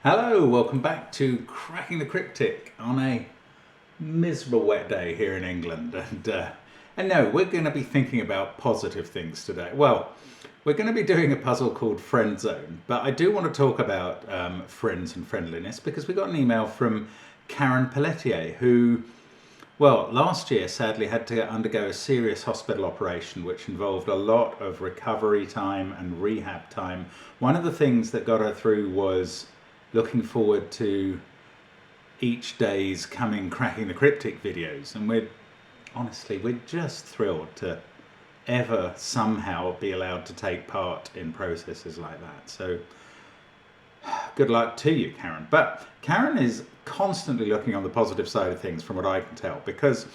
Hello, welcome back to Cracking the Cryptic on a miserable wet day here in England. And no, we're going to be thinking about positive things today. Well, we're going to be doing a puzzle called Friend Zone, but I do want to talk about friends and friendliness because we got an email from Karen Pelletier who, well, last year sadly had to undergo a serious hospital operation which involved a lot of recovery time and rehab time. One of the things that got her through was looking forward to each day's coming Cracking the Cryptic videos, and we're just thrilled to ever somehow be allowed to take part in processes like that. So good luck to you, Karen. But Karen is constantly looking on the positive side of things from what I can tell, because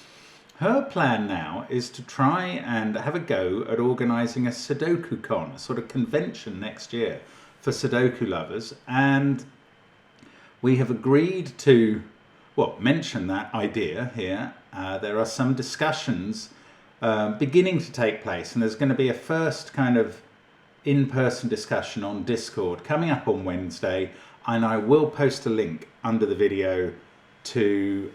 her plan now is to try and have a go at organising a Sudoku Con, a sort of convention next year for Sudoku lovers, and we have agreed to, well, mention that idea here. There are some discussions beginning to take place, and there's going to be a first kind of in-person discussion on Discord coming up on Wednesday, and I will post a link under the video to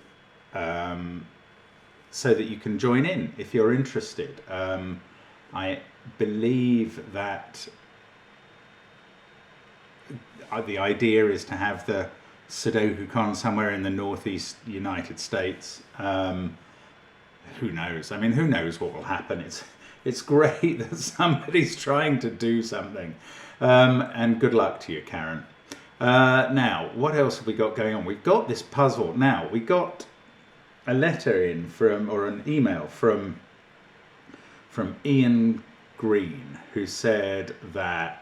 so that you can join in if you're interested. I believe that the idea is to have the Sudoku Con somewhere in the northeast United States. Who knows? I mean, who knows what will happen? It's great that somebody's trying to do something. And good luck to you, Karen. Now, what else have we got going on? We've got this puzzle. Now, we got a letter in from, or an email from Ian Green, who said that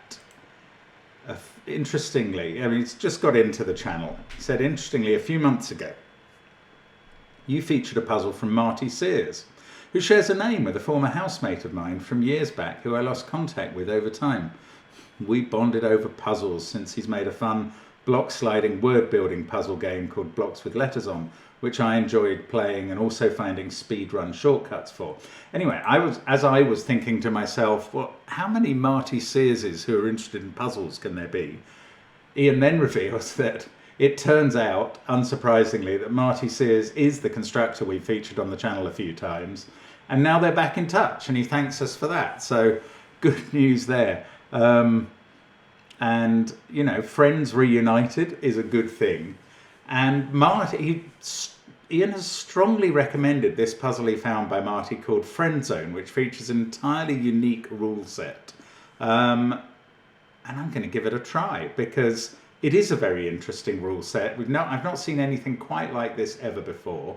interestingly, I mean, it's just got into the channel. He said, interestingly, a few months ago, you featured a puzzle from Marty Sears, who shares a name with a former housemate of mine from years back who I lost contact with over time. We bonded over puzzles since he's made a fun block sliding word building puzzle game called Blocks with Letters On, which I enjoyed playing and also finding speedrun shortcuts for. Anyway, as I was thinking to myself, well, how many Marty Searses who are interested in puzzles can there be? Ian then reveals that it turns out, unsurprisingly, that Marty Sears is the constructor we featured on the channel a few times, and now they're back in touch, and he thanks us for that. So good news there. And, you know, friends reunited is a good thing. And Ian has strongly recommended this puzzle he found by Marty called Friend Zone, which features an entirely unique rule set. And I'm going to give it a try because it is a very interesting rule set. I've not seen anything quite like this ever before.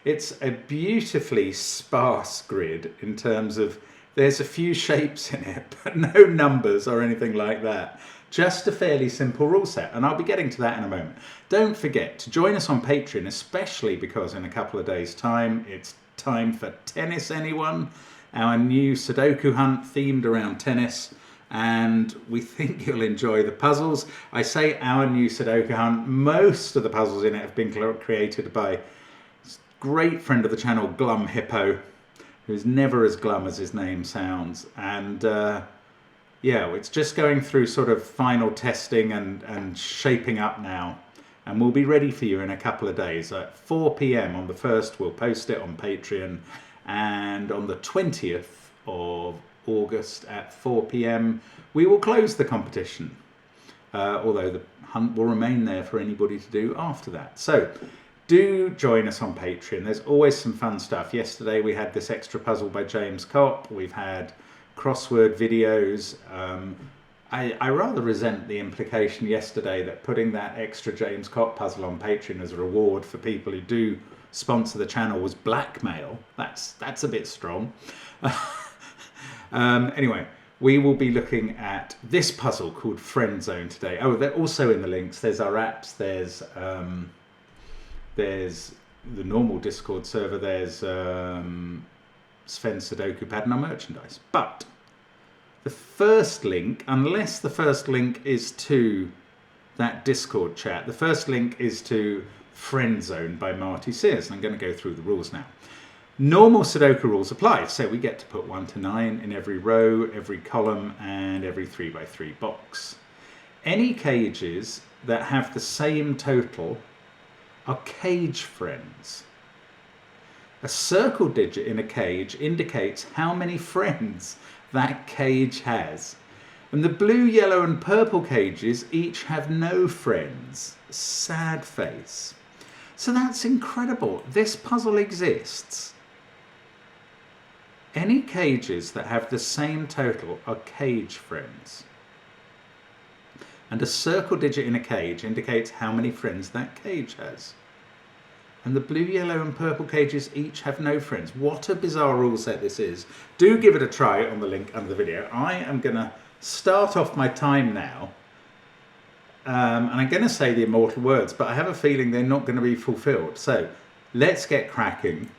It's a beautifully sparse grid in terms of there's a few shapes in it, but no numbers or anything like that. Just a fairly simple rule set, and I'll be getting to that in a moment. Don't forget to join us on Patreon, especially because in a couple of days' time, it's time for Tennis Anyone, our new Sudoku hunt themed around tennis, and we think you'll enjoy the puzzles. I say our new Sudoku hunt, most of the puzzles in it have been created by a great friend of the channel, Glum Hippo, who's never as glum as his name sounds, and yeah, it's just going through sort of final testing and shaping up now, and we'll be ready for you in a couple of days. At 4 p.m. on the 1st, we'll post it on Patreon, and on the 20th of August at 4 p.m. we will close the competition, although the hunt will remain there for anybody to do after that. So do join us on Patreon. There's always some fun stuff. Yesterday we had this extra puzzle by James Kopp. We've had crossword videos. I rather resent the implication yesterday that putting that extra James Kopp puzzle on Patreon as a reward for people who do sponsor the channel was blackmail. That's a bit strong. Anyway, we will be looking at this puzzle called Friend Zone today. Oh, they're also in the links. There's our apps. There's the normal Discord server. There's Sven Sudoku Pad and our merchandise. But the first link, unless the first link is to that Discord chat, the first link is to Friend Zone by Marty Sears, and I'm going to go through the rules now. Normal Sudoku rules apply, so we get to put 1 to 9 in every row, every column, and every 3x3 box. Any cages that have the same total are cage friends. A circle digit in a cage indicates how many friends that cage has. And the blue, yellow and purple cages each have no friends. Sad face. So that's incredible. This puzzle exists. Any cages that have the same total are cage friends. And a circle digit in a cage indicates how many friends that cage has. And the blue, yellow and purple cages each have no friends. What a bizarre rule set this is. Do give it a try on the link under the video. I am going to start off my time now. And I'm going to say the immortal words, but I have a feeling they're not going to be fulfilled. So let's get cracking.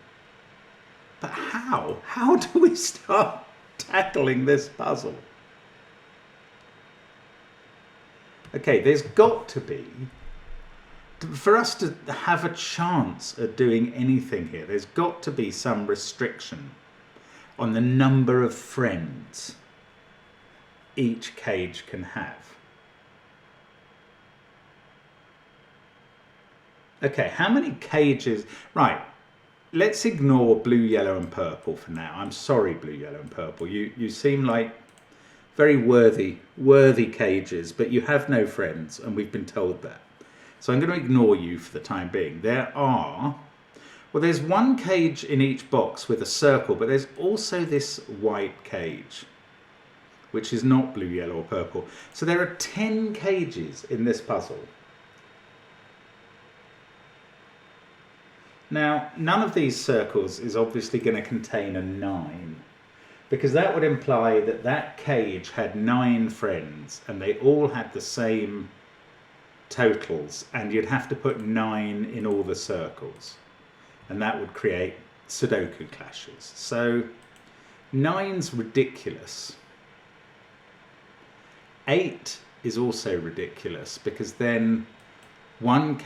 But how? How do we start tackling this puzzle? Okay, there's got to be, for us to have a chance at doing anything here, there's got to be some restriction on the number of friends each cage can have. Okay, how many cages? Right, let's ignore blue, yellow and purple for now. I'm sorry, blue, yellow and purple. You seem like very worthy cages, but you have no friends, and we've been told that. So I'm going to ignore you for the time being. There's one cage in each box with a circle, but there's also this white cage, which is not blue, yellow or purple. So there are 10 cages in this puzzle. Now, none of these circles is obviously going to contain a 9, because that would imply that that cage had 9 friends and they all had the same totals, and you'd have to put 9 in all the circles, and that would create Sudoku clashes. So 9's ridiculous. 8 is also ridiculous, because then one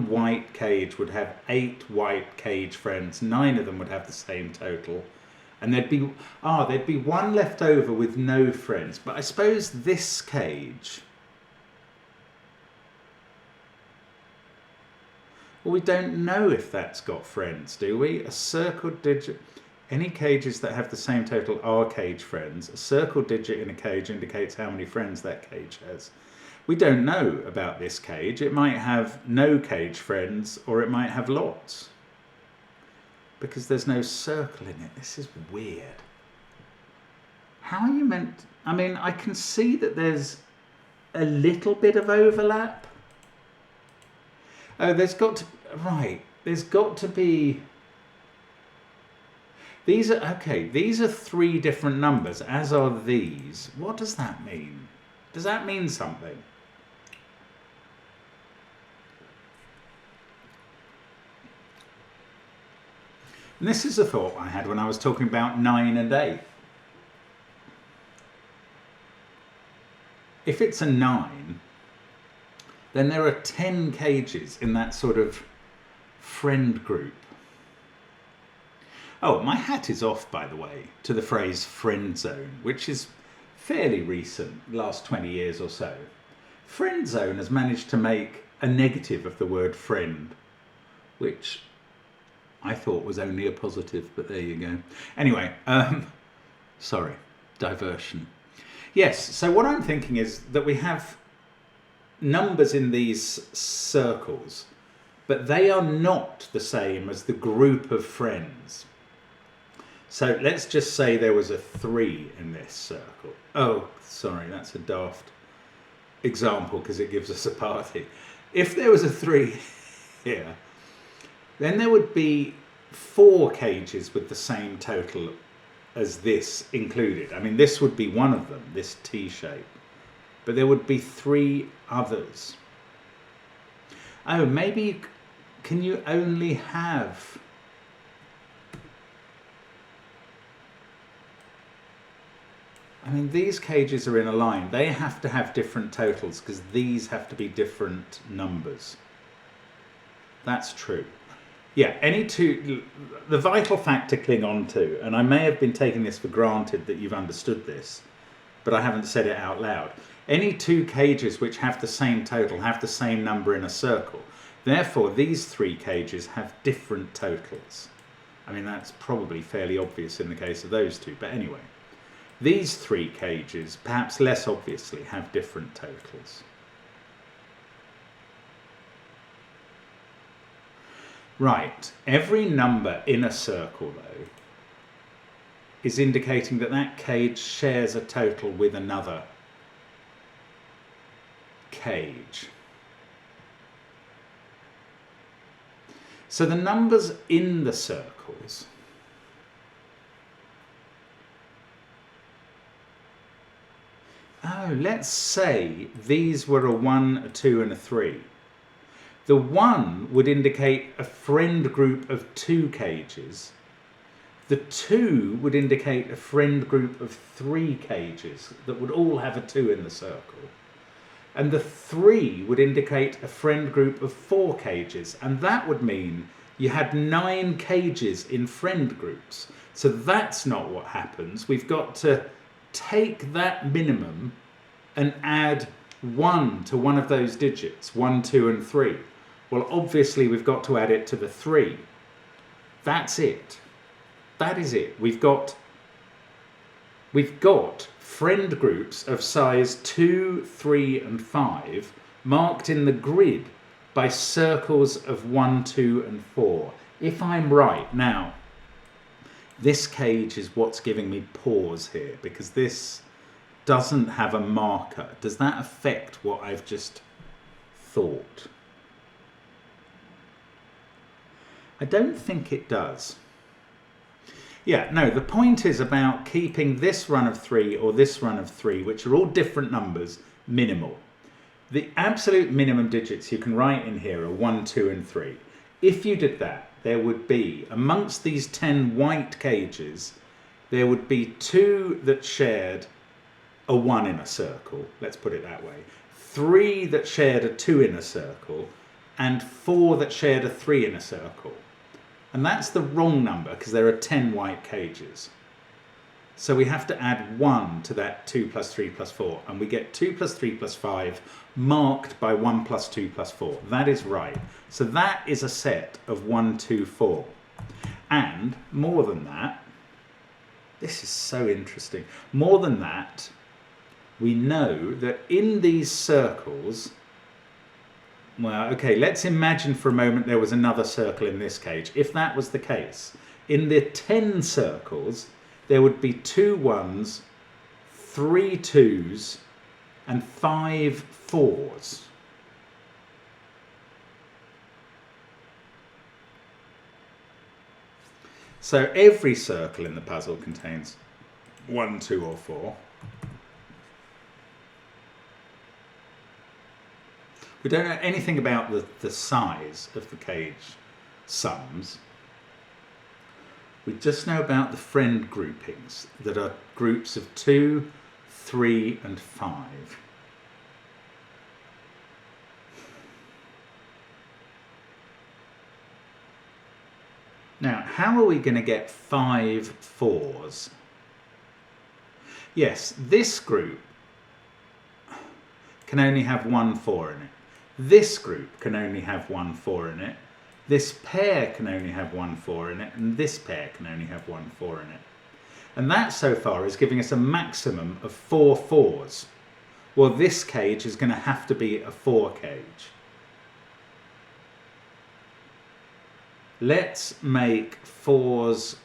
white cage would have 8 white cage friends. 9 of them would have the same total, and there'd be one left over with no friends. But I suppose this cage, well, we don't know if that's got friends, do we? A circle digit, any cages that have the same total are cage friends. A circle digit in a cage indicates how many friends that cage has. We don't know about this cage. It might have no cage friends, or it might have lots, because there's no circle in it. This is weird. How are you meant? I mean, I can see that there's a little bit of overlap. Oh, there's got to be. These are 3 different numbers, as are these. What does that mean? Does that mean something? And this is a thought I had when I was talking about 9 and 8. If it's a 9, then there are 10 cages in that sort of friend group. Oh, my hat is off, by the way, to the phrase friend zone, which is fairly recent, last 20 years or so. Friend zone has managed to make a negative of the word friend, which I thought was only a positive, but there you go. Anyway, sorry, diversion. Yes, so what I'm thinking is that we have numbers in these circles, but they are not the same as the group of friends. So let's just say there was a 3 in this circle. Oh, sorry, that's a daft example because it gives us a party. If there was a 3 here, then there would be 4 cages with the same total as this included. I mean, this would be one of them, this T shape. But there would be 3 others. Oh, maybe can you only have... I mean, these cages are in a line. They have to have different totals because these have to be different numbers. That's true. Yeah, the vital fact to cling on to, and I may have been taking this for granted that you've understood this, but I haven't said it out loud. Any two cages which have the same total have the same number in a circle. Therefore, these three cages have different totals. I mean, that's probably fairly obvious in the case of those two, but anyway. These three cages, perhaps less obviously, have different totals. Right, every number in a circle, though, is indicating that that cage shares a total with another cage. So the numbers in the circles let's say these were a 1, a 2 and a 3. The 1 would indicate a friend group of 2 cages. The 2 would indicate a friend group of 3 cages that would all have a 2 in the circle. And the 3 would indicate a friend group of 4 cages. And that would mean you had 9 cages in friend groups. So that's not what happens. We've got to take that minimum and add 1 to one of those digits, 1, 2 and 3. Well, obviously we've got to add it to the 3. That's it. That is it. We've got friend groups of size 2, 3 and 5 marked in the grid by circles of 1, 2 and 4. If I'm right. Now, this cage is what's giving me pause here, because this doesn't have a marker. Does that affect what I've just thought? I don't think it does. Yeah, no, the point is about keeping this run of 3 or this run of 3, which are all different numbers, minimal. The absolute minimum digits you can write in here are 1, 2 and 3. If you did that, there would be, amongst these 10 white cages, there would be 2 that shared a 1 in a circle, let's put it that way, 3 that shared a 2 in a circle, and 4 that shared a 3 in a circle. And that's the wrong number because there are 10 white cages. So we have to add 1 to that 2 plus 3 plus 4, and we get 2 plus 3 plus 5 marked by 1 plus 2 plus 4. That is right. So that is a set of 1, 2, 4. And more than that, this is so interesting. More than that, we know that in these circles, well, okay, let's imagine for a moment there was another circle in this cage. If that was the case, in the 10 circles, there would be 2 1s, 3 2s, and 5 4s. So every circle in the puzzle contains 1, 2, or 4. We don't know anything about the size of the cage sums. We just know about the friend groupings that are groups of 2, 3 and 5. Now, how are we going to get 5 4s? Yes, this group can only have 1 4 in it. This group can only have 1 4 in it. This pair can only have 1 4 in it, and this pair can only have 1 4 in it. And that so far is giving us a maximum of 4 4s. Well, this cage is going to have to be a 4 cage. Let's make 4s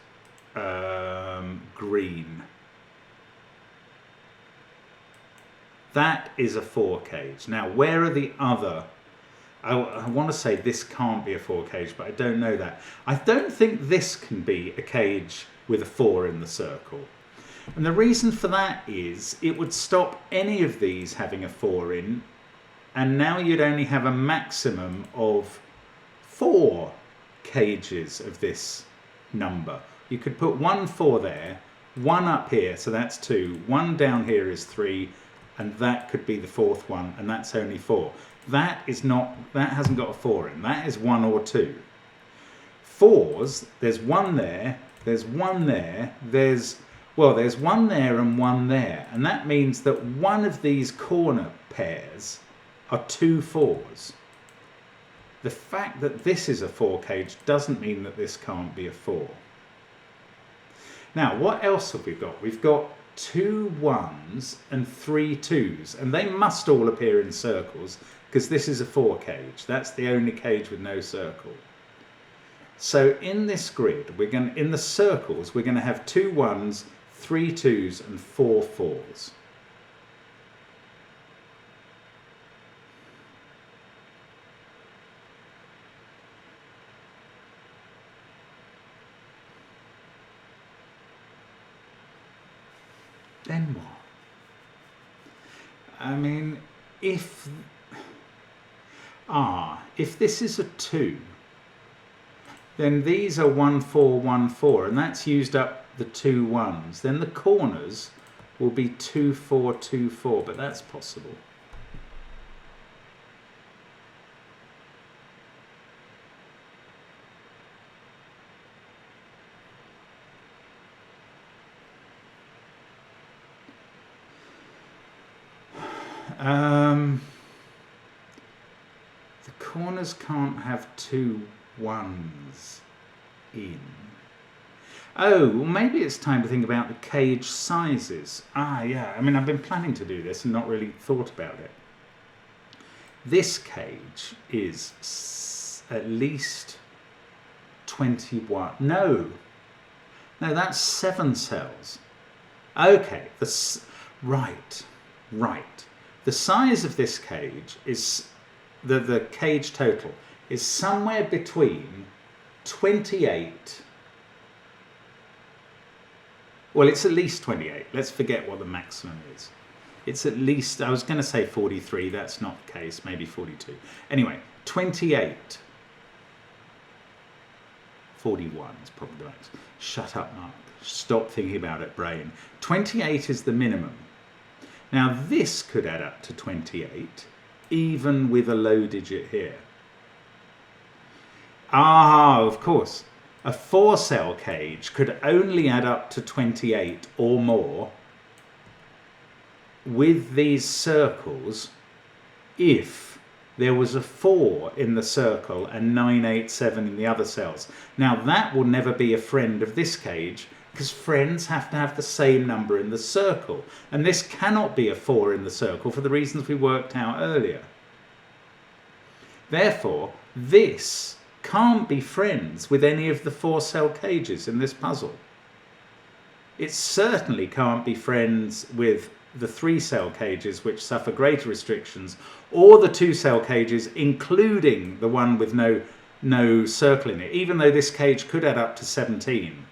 green. That is a 4 cage. Now, where are the other? I want to say this can't be a 4 cage, but I don't know that. I don't think this can be a cage with a 4 in the circle. And the reason for that is it would stop any of these having a 4 in, and now you'd only have a maximum of 4 cages of this number. You could put 1 4 there, 1 up here, so that's 2, 1 down here is 3, and that could be the 4th one, and that's only 4. That hasn't got a 4 in. That is 1 or 2. 4s, there's 1 there, there's 1 there, there's Well, there's one there and one there, and that means that one of these corner pairs are 2 4s. The fact that this is a 4 cage doesn't mean that this can't be a 4. Now, what else have we got? We've got 2 1s and 3 2s, and they must all appear in circles because this is a 4 cage. That's the only cage with no circle. So in this grid, in the circles, we're going to have 2 1s, 3 2s and 4 4s. Then what? I mean, if this is a 2, then these are 1 4 1 4, and that's used up the 2 1s. Then the corners will be 2 4 2 4, but that's possible. The corners can't have 2 1s in. Oh, well, maybe it's time to think about the cage sizes. Yeah, I mean, I've been planning to do this and not really thought about it. This cage is at least 21. No, that's 7 cells. Okay, right. The size of this cage is, the cage total is somewhere between 28. Well, it's at least 28. Let's forget what the maximum is. It's at least, I was going to say 43. That's not the case. Maybe 42. Anyway, 28. 41 is probably the max. Shut up, Mark. Stop thinking about it, brain. 28 is the minimum. Now, this could add up to 28, even with a low digit here. Of course. A 4-cell cage could only add up to 28 or more with these circles if there was a 4 in the circle and 9, 8, 7 in the other cells. Now, that will never be a friend of this cage because friends have to have the same number in the circle. And this cannot be a 4 in the circle for the reasons we worked out earlier. Therefore, this can't be friends with any of the 4-cell cages in this puzzle. It certainly can't be friends with the 3-cell cages, which suffer greater restrictions, or the 2-cell cages, including the one with no circle in it. Even though this cage could add up to 17,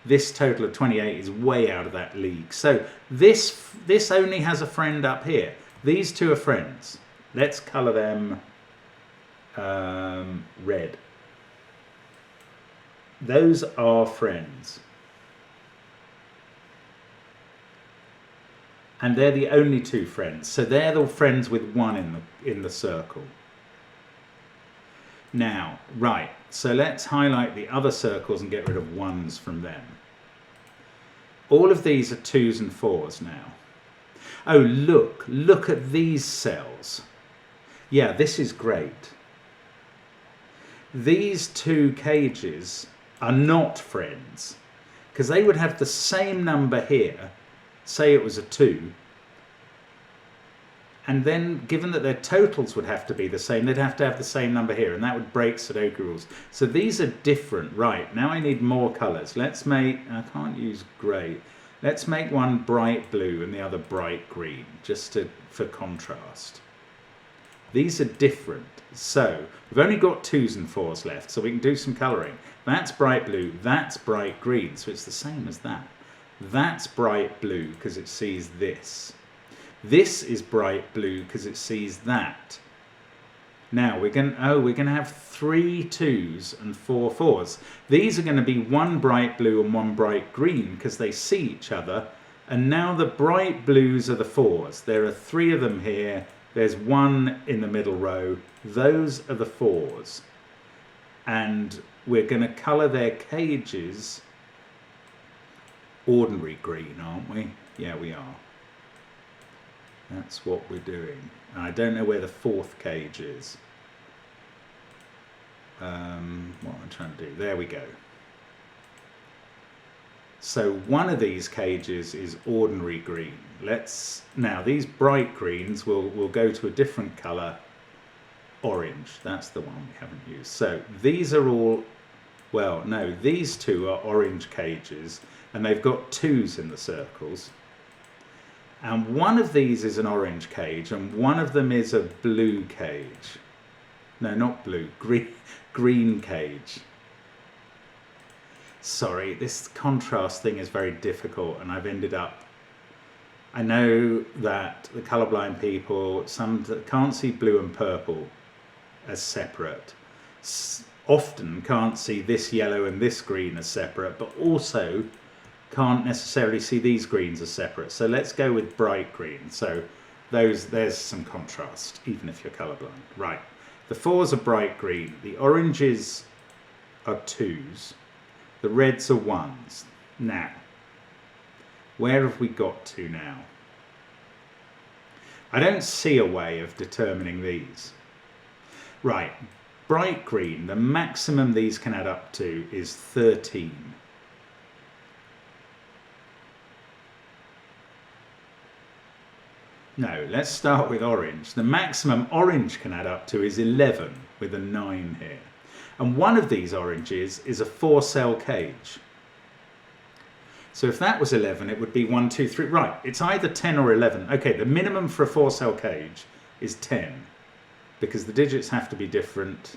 this total of 28 is way out of that league. So this only has a friend up here. These two are friends. Let's colour them red. Those are friends. And they're the only 2 friends. So they're the friends with 1 in the circle. Now, right, so let's highlight the other circles and get rid of 1s from them. All of these are 2s and 4s now. Oh, look at these cells. Yeah, this is great. These 2 cages are not friends because they would have the same number here, say it was a 2, and then given that their totals would have to be the same, they'd have to have the same number here, and that would break Sudoku rules. So these are different. Right, now I need more colours. Let's make, I can't use grey, let's make one bright blue and the other bright green, just for contrast. These are different. So we've only got 2s and 4s left, so we can do some colouring. That's bright blue, that's bright green, so it's the same as that. That's bright blue because it sees this. This is bright blue because it sees that. Now we're going to have 3 2s and 4 4s. These are going to be 1 bright blue and 1 bright green because they see each other. And now the bright blues are the 4s. There are 3 of them here. There's 1 in the middle row. Those are the 4s. And we're going to colour their cages ordinary green, aren't we? Yeah, we are. That's what we're doing. And I don't know where the fourth cage is. What am I trying to do? There we go. So one of these cages is ordinary green. Now these bright greens will go to a different colour, orange. That's the one we haven't used. So these are all, well, no, these two are orange cages, and they've got 2s in the circles. And one of these is an orange cage, and one of them is a blue cage. No, not blue, green cage. Sorry, this contrast thing is very difficult, and I've ended up, I know that the colourblind people, some can't see blue and purple as separate, often can't see this yellow and this green as separate, but also can't necessarily see these greens as separate. So let's go with bright green. So there's some contrast, even if you're colourblind. Right, the 4s are bright green, the oranges are 2s, the reds are 1s. Now, where have we got to now? I don't see a way of determining these. Right, bright green, the maximum these can add up to is 13. No, let's start with orange. The maximum orange can add up to is 11, with a 9 here. And one of these oranges is a 4-cell cage. So if that was 11, it would be 1, 2, 3. Right, it's either 10 or 11. Okay, the minimum for a 4-cell cage is 10, because the digits have to be different.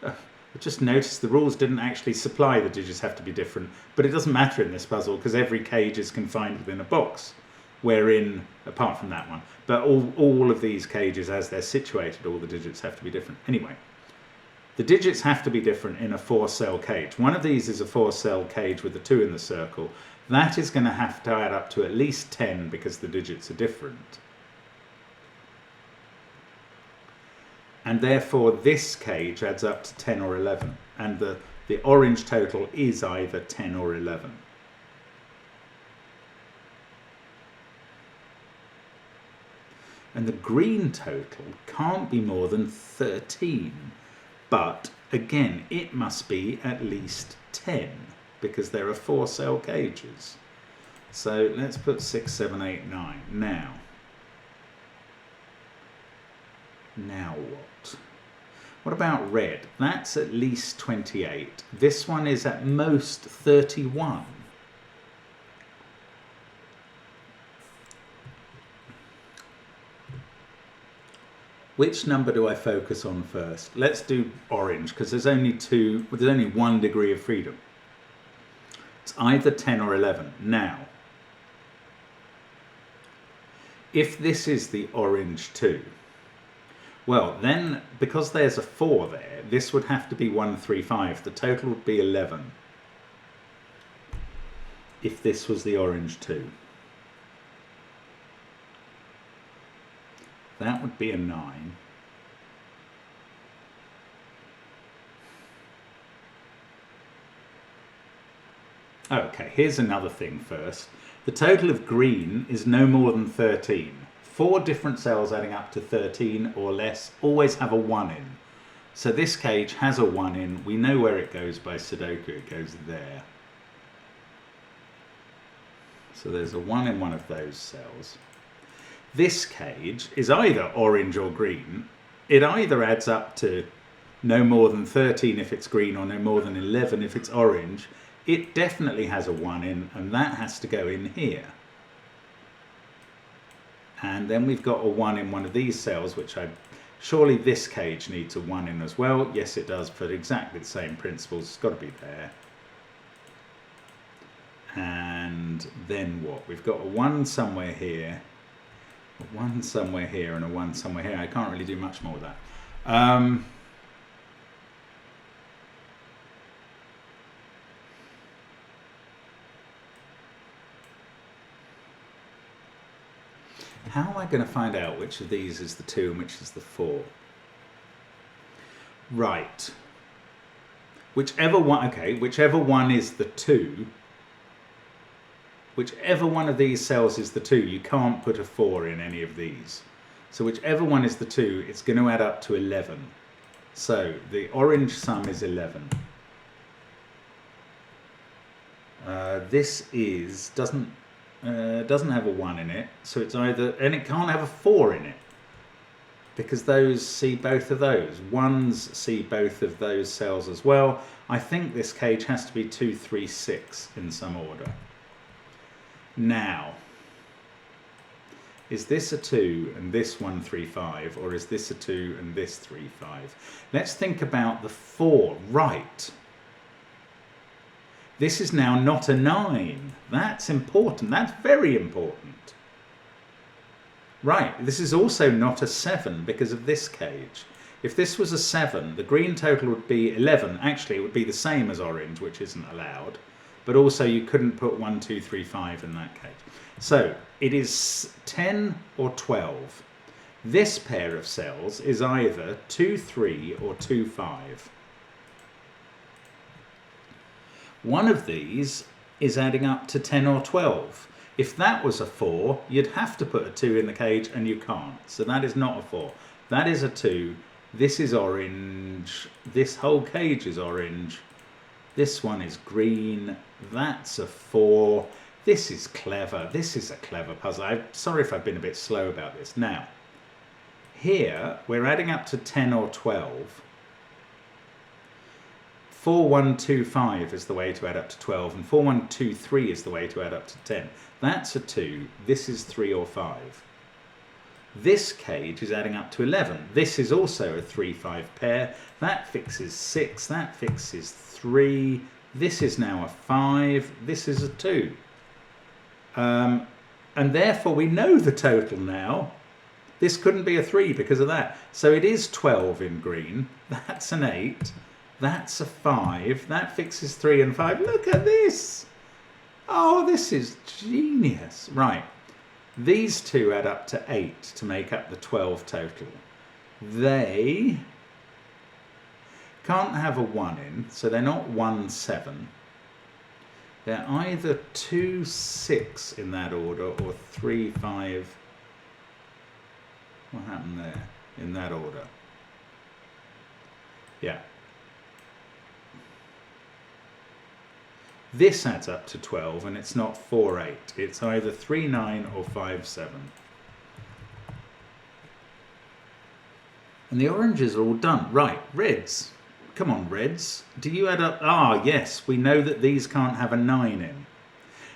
I just noticed the rules didn't actually supply the digits have to be different, but it doesn't matter in this puzzle because every cage is confined within a box, wherein, apart from that one, but all of these cages as they're situated, all the digits have to be different. Anyway, the digits have to be different in a 4-cell cage. One of these is a 4-cell cage with the 2 in the circle. That is going to have to add up to at least 10 because the digits are different. And therefore this cage adds up to 10 or 11, and the orange total is either 10 or 11. And the green total can't be more than 13, but again it must be at least 10 because there are 4-cell cages. So let's put 6, 7, 8, 9. Now what? What about red? That's at least 28. This one is at most 31. Which number do I focus on first? Let's do orange because there's only there's only 1 degree of freedom. It's either 10 or 11. Now, if this is the orange 2, well, then, because there's a 4 there, this would have to be 1, 3, 5. The total would be 11 if this was the orange 2. That would be a 9. Okay, here's another thing first. The total of green is no more than 13. 4 different cells adding up to 13 or less always have a 1 in. So this cage has a 1 in. We know where it goes by Sudoku. It goes there. So there's a 1 in one of those cells. This cage is either orange or green. It either adds up to no more than 13 if it's green or no more than 11 if it's orange. It definitely has a 1 in, and that has to go in here. And then we've got a 1 in one of these cells, which surely this cage needs a 1 in as well. Yes, it does, for exactly the same principles. It's got to be there. And then what? We've got a 1 somewhere here, a 1 somewhere here, and a 1 somewhere here. I can't really do much more with that. How am I going to find out which of these is the 2 and which is the 4? Right. Whichever one, okay, whichever one is the 2, whichever one of these cells is the 2, you can't put a 4 in any of these. So whichever one is the 2, it's going to add up to 11. So the orange sum is 11. This doesn't have a 1 in it, so it's either, and it can't have a 4 in it, because those see both of those. 1s see both of those cells as well. I think this cage has to be 2, 3, 6 in some order. Now, is this a 2 and this 1, 3, 5, or is this a 2 and this 3, 5? Let's think about the 4. Right. This is now not a 9. That's important. That's very important. Right, this is also not a 7 because of this cage. If this was a 7, the green total would be 11. Actually, it would be the same as orange, which isn't allowed. But also you couldn't put 1, 2, 3, 5 in that cage. So it is 10 or 12. This pair of cells is either 2, 3 or 2, 5. One of these is adding up to 10 or 12. If that was a 4, you'd have to put a 2 in the cage, and you can't. So that is not a 4. That is a 2. This is orange. This whole cage is orange. This one is green. That's a 4. This is clever. This is a clever puzzle. I'm sorry if I've been a bit slow about this. Now, here we're adding up to 10 or 12. 4, 1, 2, 5 is the way to add up to 12, and 4, 1, 2, 3 is the way to add up to 10. That's a 2. This is 3 or 5. This cage is adding up to 11. This is also a 3, 5 pair. That fixes 6. That fixes 3. This is now a 5. This is a 2. And therefore we know the total now. This couldn't be a 3 because of that. So it is 12 in green. That's an 8. That's a 5. That fixes 3 and 5. Look at this. Oh, this is genius. Right. These two add up to 8 to make up the 12 total. They can't have a 1 in, so they're not 1, 7. They're either 2, 6 in that order, or 3, 5. What happened there? In that order. Yeah. This adds up to 12, and it's not 4, 8. It's either 3, 9 or 5, 7. And the oranges are all done. Right, reds. Come on, reds. Do you add up? Ah, yes, we know that these can't have a 9 in.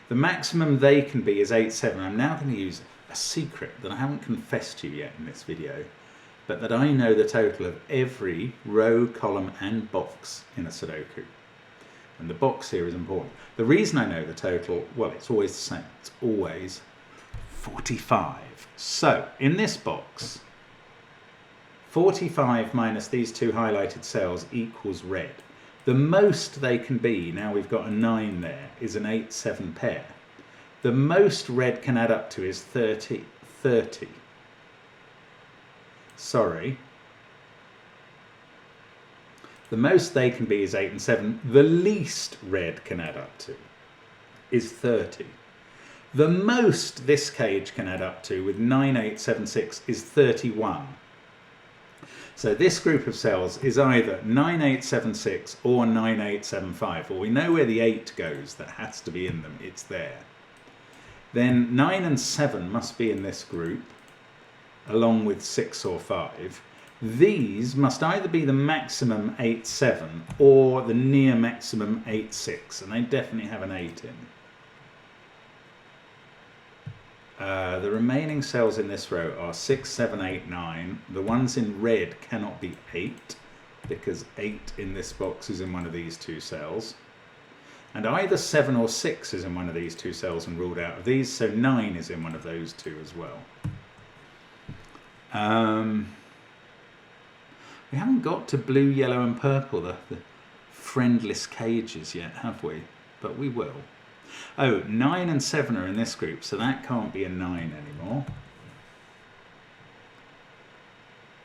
The maximum they can be is 8, 7. I'm now going to use a secret that I haven't confessed to you yet in this video, but that I know the total of every row, column, and box in a Sudoku. And the box here is important. The reason I know the total, well, it's always the same. It's always 45. So, in this box, 45 minus these two highlighted cells equals red. The most they can be, now we've got a 9 there, is an 8, 7 pair. The most red can add up to is 30. Sorry. The most they can be is 8 and 7. The least red can add up to is 30. The most this cage can add up to with 9, 8, 7, 6 is 31. So this group of cells is either 9, 8, 7, 6 or 9, 8, 7, 5. Well, we know where the 8 goes that has to be in them. It's there. Then 9 and 7 must be in this group, along with 6 or 5. These must either be the maximum 8, 7 or the near maximum 8, 6, and they definitely have an 8 in. The remaining cells in this row are 6, 7, 8, 9. The ones in red cannot be 8, because 8 in this box is in one of these two cells. And either 7 or 6 is in one of these two cells and ruled out of these, so 9 is in one of those two as well. We haven't got to blue, yellow and purple, the friendless cages yet, have we? But we will. Oh, 9 and 7 are in this group, so that can't be a 9 anymore.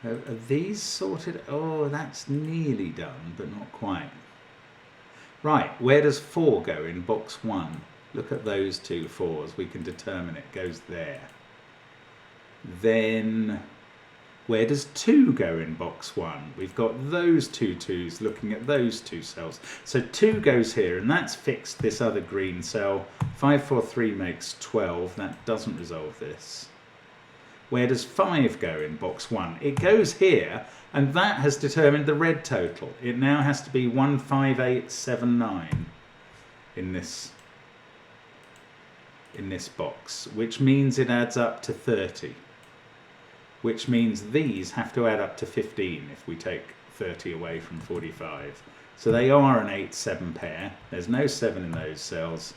Are these sorted? Oh, that's nearly done, but not quite. Right, where does 4 go in box 1? Look at those 2 4s. We can determine it goes there. Then where does 2 go in box 1? We've got those 2 2s looking at those 2 cells. So 2 goes here, and that's fixed this other green cell. 5 4 3 makes 12. That doesn't resolve this. Where does 5 go in box 1? It goes here, and that has determined the red total. It now has to be 15879 in this box, which means it adds up to 30. Which means these have to add up to 15 if we take 30 away from 45. So they are an 8-7 pair. There's no 7 in those cells.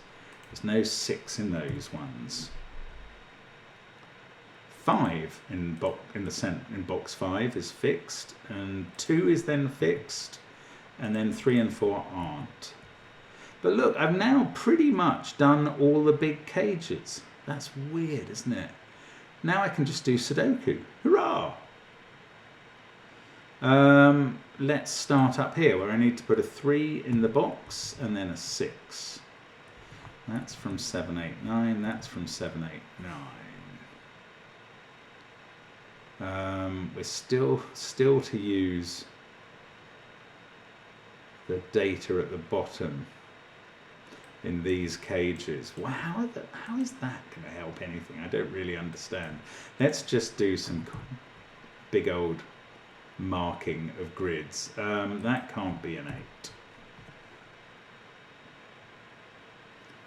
There's no 6 in those ones. 5 in box 5 is fixed, and 2 is then fixed, and then 3 and 4 aren't. But look, I've now pretty much done all the big cages. That's weird, isn't it? Now I can just do Sudoku. Hurrah! Let's start up here where I need to put a 3 in the box and then a 6. That's from 7, 8, 9. That's from 7, 8, 9. We're still to use the data at the bottom in these cages. Wow, how is that going to help anything? I don't really understand. Let's just do some big old marking of grids. That can't be an 8.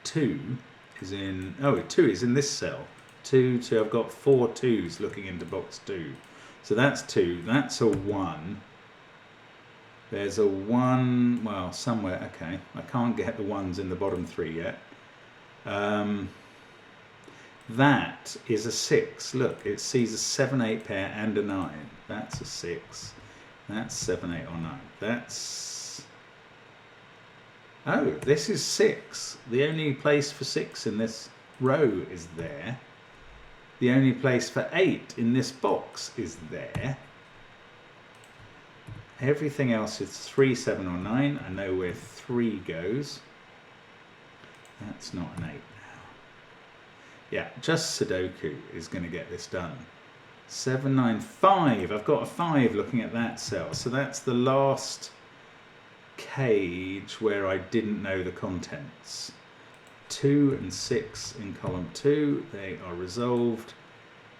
2 is in, 2 is in this cell. 2, I've got 4 2s looking into box 2. So that's 2, that's a 1. There's a 1, well, somewhere, okay. I can't get the 1s in the bottom 3 yet. That is a 6. Look, it sees a 7, 8 pair and a 9. That's a 6. That's 7, 8 or 9. That's... Oh, this is 6. The only place for 6 in this row is there. The only place for 8 in this box is there. Everything else is 3, 7 or 9. I know where 3 goes. That's not an 8 now. Yeah, just Sudoku is going to get this done. 7, 9, 5. I've got a 5 looking at that cell. So that's the last cage where I didn't know the contents. 2 and 6 in column 2, they are resolved.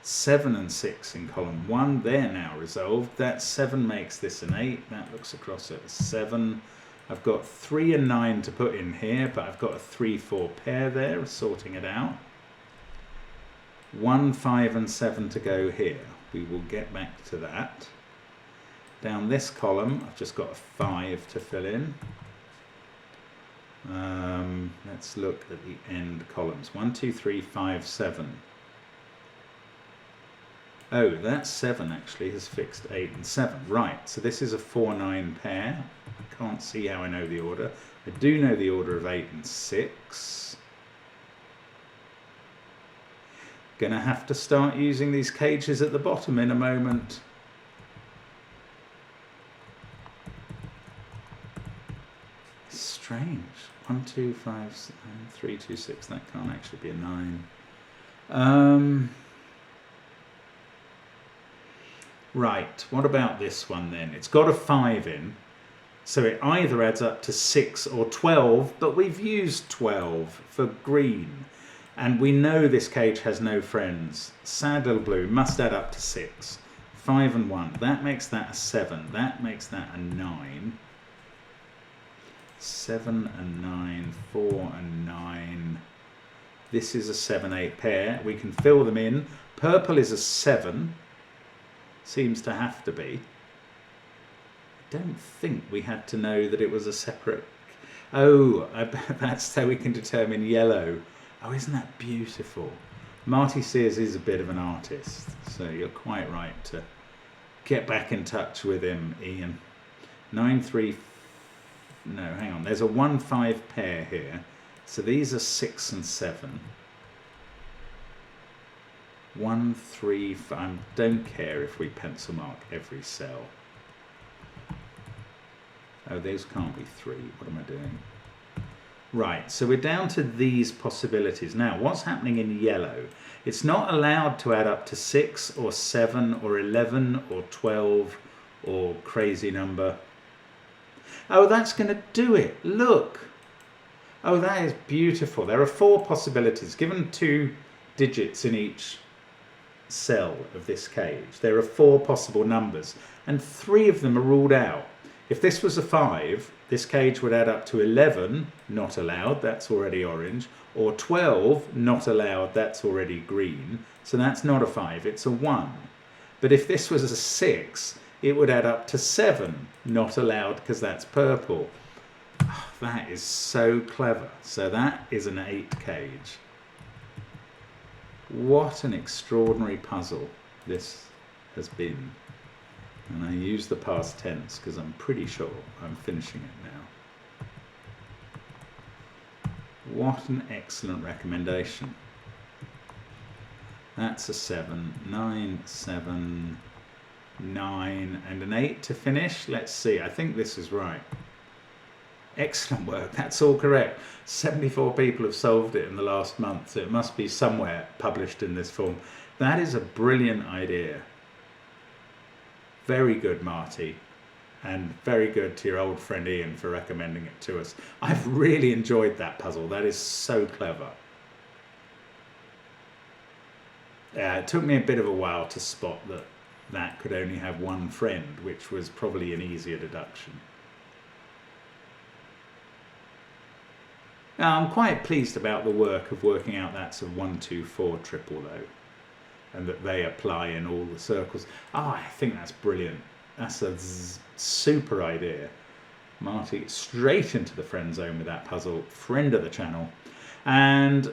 7 and 6 in column 1, they're now resolved. That 7 makes this an 8, that looks across at a 7. I've got 3 and 9 to put in here, but I've got a 3, 4 pair there, sorting it out. 1, 5 and 7 to go here. We will get back to that. Down this column, I've just got a 5 to fill in. Let's look at the end columns. 1, 2, 3, 5, 7. Oh, that 7 actually has fixed 8 and 7. Right, so this is a 4, 9 pair. I can't see how I know the order. I do know the order of 8 and 6. Gonna have to start using these cages at the bottom in a moment. Strange. 1, 2, 5, 7, 3, 2, 6. That can't actually be a 9. Right, what about this one then? It's got a 5 in, so it either adds up to 6 or 12, but we've used 12 for green. And we know this cage has no friends. Sad little blue must add up to 6. 5 and 1, that makes that a 7. That makes that a 9. 7 and 9, 4 and 9. This is a 7, 8 pair. We can fill them in. Purple is a 7. Seems to have to be. I don't think we had to know that it was a separate... Oh, I bet that's so we can determine yellow. Oh, isn't that beautiful? Marty Sears is a bit of an artist, so you're quite right to get back in touch with him, Ian. 9, 3... No, hang on. There's a 1, 5 pair here. So these are 6 and 7. 1, 3, 5. I don't care if we pencil mark every cell. Oh, those can't be 3. What am I doing? Right, so we're down to these possibilities. Now, what's happening in yellow? It's not allowed to add up to 6 or 7 or 11 or 12 or crazy number. Oh, that's going to do it. Look. Oh, that is beautiful. There are 4 possibilities. Given 2 digits in each cell of this cage, there are 4 possible numbers, and 3 of them are ruled out. If this was a 5, this cage would add up to 11, not allowed, that's already orange, or 12, not allowed, that's already green, so that's not a 5, it's a 1. But if this was a 6, it would add up to 7, not allowed, because that's purple. Oh, that is so clever. So that is an 8 cage. What an extraordinary puzzle this has been. And I use the past tense because I'm pretty sure I'm finishing it now. What an excellent recommendation. That's a 7, 9, 7, 9, and an 8 to finish. Let's see, I think this is right. Excellent work, that's all correct. 74 people have solved it in the last month, so it must be somewhere published in this form. That is a brilliant idea. Very good, Marty, and very good to your old friend Ian for recommending it to us. I've really enjoyed that puzzle. That is so clever. It took me a bit of a while to spot that that could only have one friend, which was probably an easier deduction. Now, I'm quite pleased about the work of working out that's a 1, 2, 4 triple though, and that they apply in all the circles. Oh, I think that's brilliant. That's a super idea. Marty, straight into the friend zone with that puzzle. Friend of the channel. And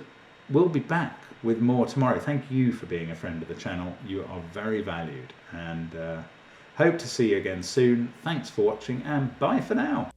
we'll be back with more tomorrow. Thank you for being a friend of the channel. You are very valued. And hope to see you again soon. Thanks for watching and bye for now.